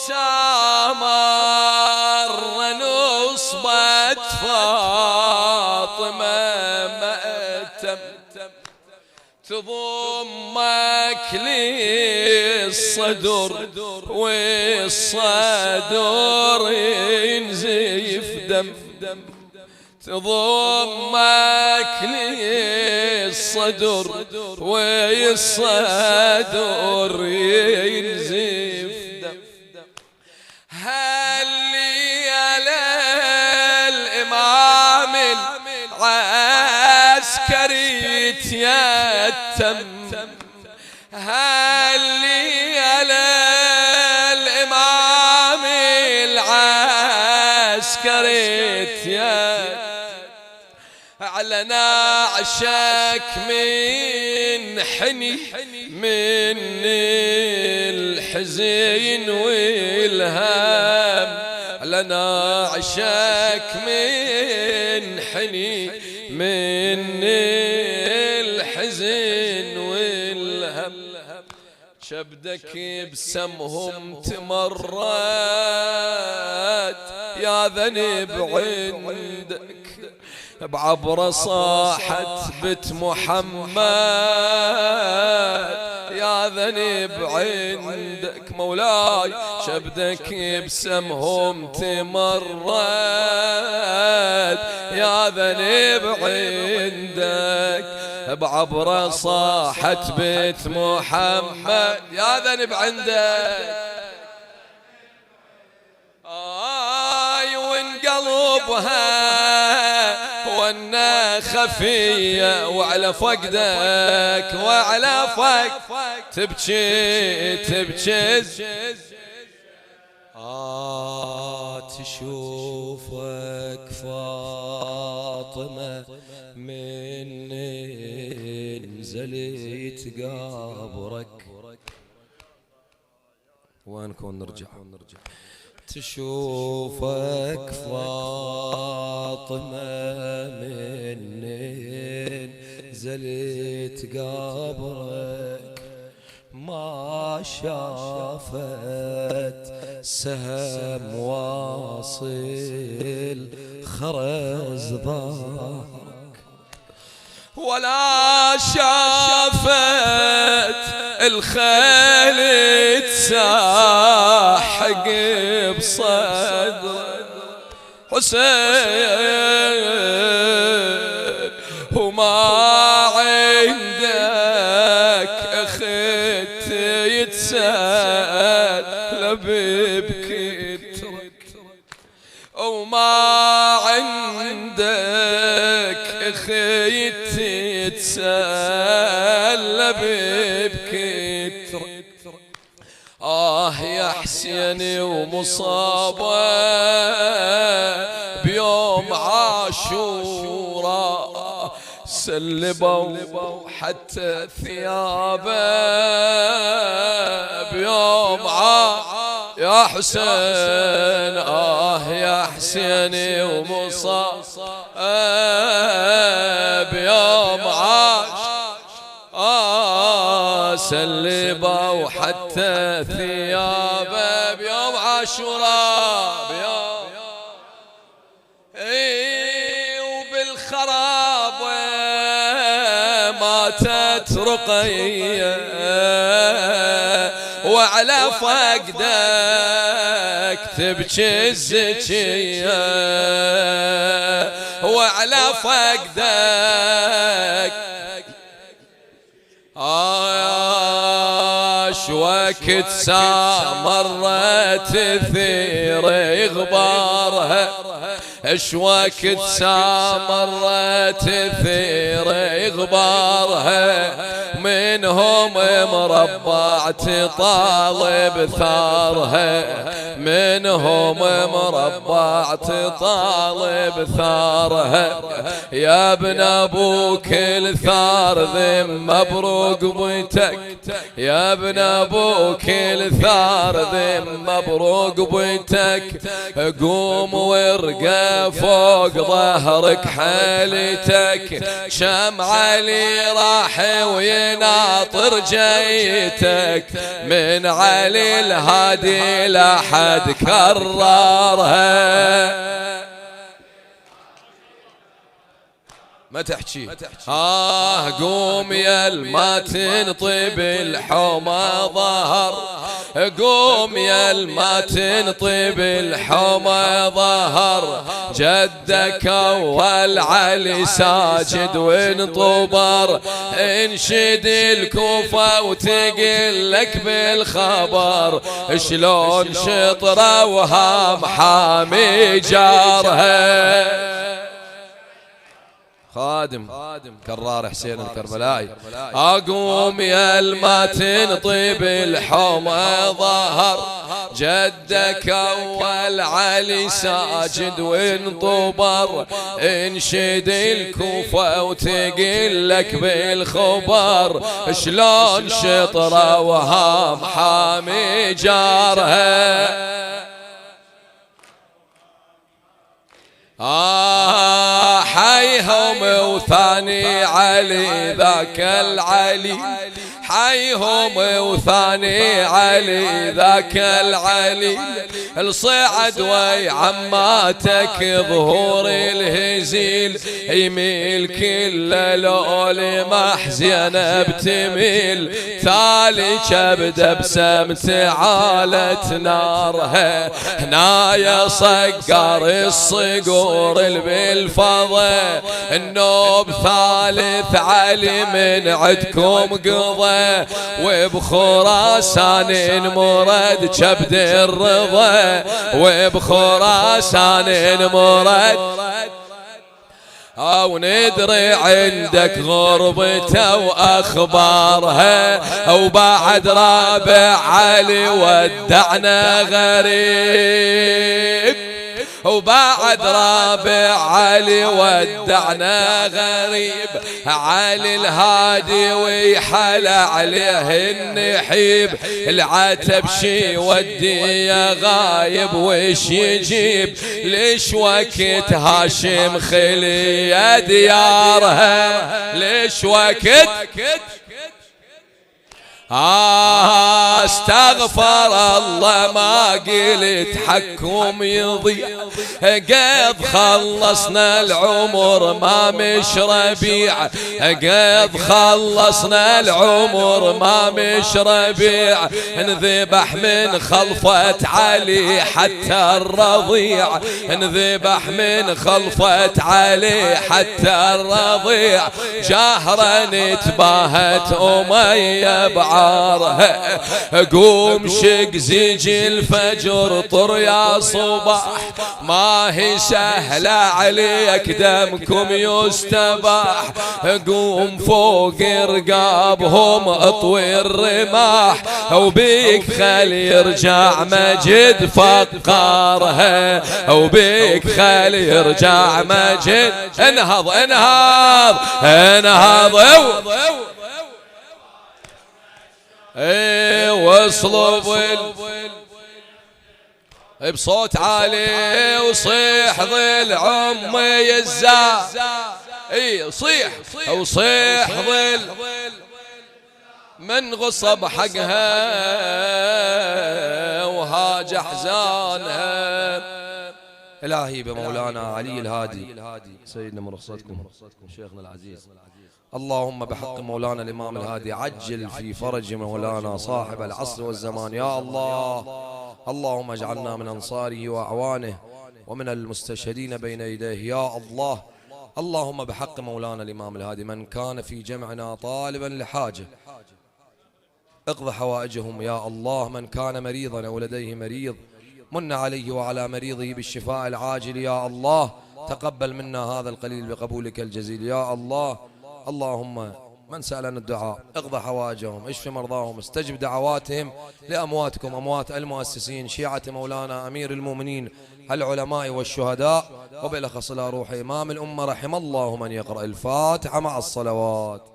سامر نصبت فاطمة مأتم تضمك للصدر والصدر ينزف دم تضمك للصدر والصدر ينزف دم هل على الإمام العسكري يتم هل على الإمام العسكري يتم على نعشك من حني من الحزين والهام على نعشك من حني من الحزين والهم شبدك بسمهم تمرد يا ذنب عندك بعبر صاحت بت محمد يا ذنب عندك مولاي شبدك بسمهم تمرد يا ذنب عندك بعبر صاحت بت محمد يا ذنب عندك وانقلبها وانا خفية وعلى فقدك وعلى فقد تبكي تشوفك فاطمة من نزلت قبرك وينكم نرجع تشوفك فاطمة من نزلت قبرك ما شافت سهم واصل خرز ظهرك ولا شافت الخيل تساحق بصدرك حسين وما عندك اخت يتسال ببكترك وما عندك اخت يتسال ببكترك يا حسيني ومصابة بيوم عاشوراء سلبوا حتى ثيابه بيوم يا حسين يا حسيني ومصابة بيوم سلبوا حتى ثيابه بيوم عاشوراء وبالخراب ماتت رقية وعلى فقدك تبكي الزكية وعلى فقدك وقت سامرت تثير غبارها اش وقت سامرت تثير غبارها منهم مربع تطالب ثارها منهم مربع تطالب ثارها يا ابن ابوك الثار ذم مبروك بيتك يا ابن ابوك الثار ذم مبروك بيتك قوم وارقى تلقى فوق ظهرك حيلتك، شم علي راح ويناطر جيتك، من علي الهادي لا حد كررها. ما تحكي قوم يل ما تنطب الحومة ظهر، قوم يل ما تنطب الحومة ظهر، جدك اول علي ساجد وانطبر، انشد الكوفة وتقلك بالخبر، شلون شطرة وهام حامي جارها. خادم كرار حسين الكربلائي اقوم يل ما تنطب الحومة ظهر، جدك اول علي ساجد وانطبر، انشد الكوفة وتقلك بالخبر، شلون شطرة وهام حامي جارها. حيهم وثاني علي ذاك العلي، حيهم وثاني علي ذاك العلي، الصعد وي عماتك ظهور الهزيل، يميل كل لولي محزنة بتميل، تالي كبد بسمت عالت نارها، هنا يا صقر الصقور بالفضة، النوب ثالث علي من عدكم قضى، وبخراسان مرد كبد الرضا، وبخراسان مرد او ندري عندك غربته واخبارها، وبعد رابع علي ودعنا غريب، وبعد رابع علي ودعنا غريب، علي الهادي ويحل عليه النحيب، العتب شي ودي يا غايب وش يجيب، ليش وقت هاشم خلي ديارها، ليش وقت استغفر الله ما قلت حكم يضيع، قد خلصنا العمر ما مش ربيع، قد خلصنا العمر ما مش ربيع، انذبح من خلفة علي حتى الرضيع، انذبح من خلفة علي حتى الرضيع، جهرا تباهت أمية بعارها، قوم شق زيج الفجر طر يا صباح، ما هي سهلة عليك دمكم يستباح، قوم فوق رقابهم اطوي الرماح، وبيك خلي يرجع مجد فقارها، وبيك خلي يرجع مجد. انهض انهض انهض وصلوا بصوت عالي وصيح ظل عمي الزا، صيح وصيح ظل من غصب حقها وهاج احزانها. الهي بمولانا علي الهادي سيدنا مرخصتكم شيخنا العزيز، اللهم بحق مولانا الإمام الهادي عجل في فرج مولانا صاحب العصر والزمان يا الله. اللهم اجعلنا من أنصاره وأعوانه ومن المستشهدين بين يديه يا الله. اللهم بحق مولانا الإمام الهادي من كان في جمعنا طالبا لحاجة اقض حوائجهم يا الله، من كان مريضا أو لديه مريض من عليه وعلى مريضه بالشفاء العاجل يا الله، تقبل منا هذا القليل بقبولك الجزيل يا الله. اللهم من سألنا الدعاء اقضى حوائجهم، اشف مرضاهم، استجب دعواتهم لأمواتكم أموات المؤسسين شيعة مولانا أمير المؤمنين العلماء والشهداء، وبالأخص إلى روح إمام الأمة رحم الله من يقرأ الفاتحة مع الصلوات.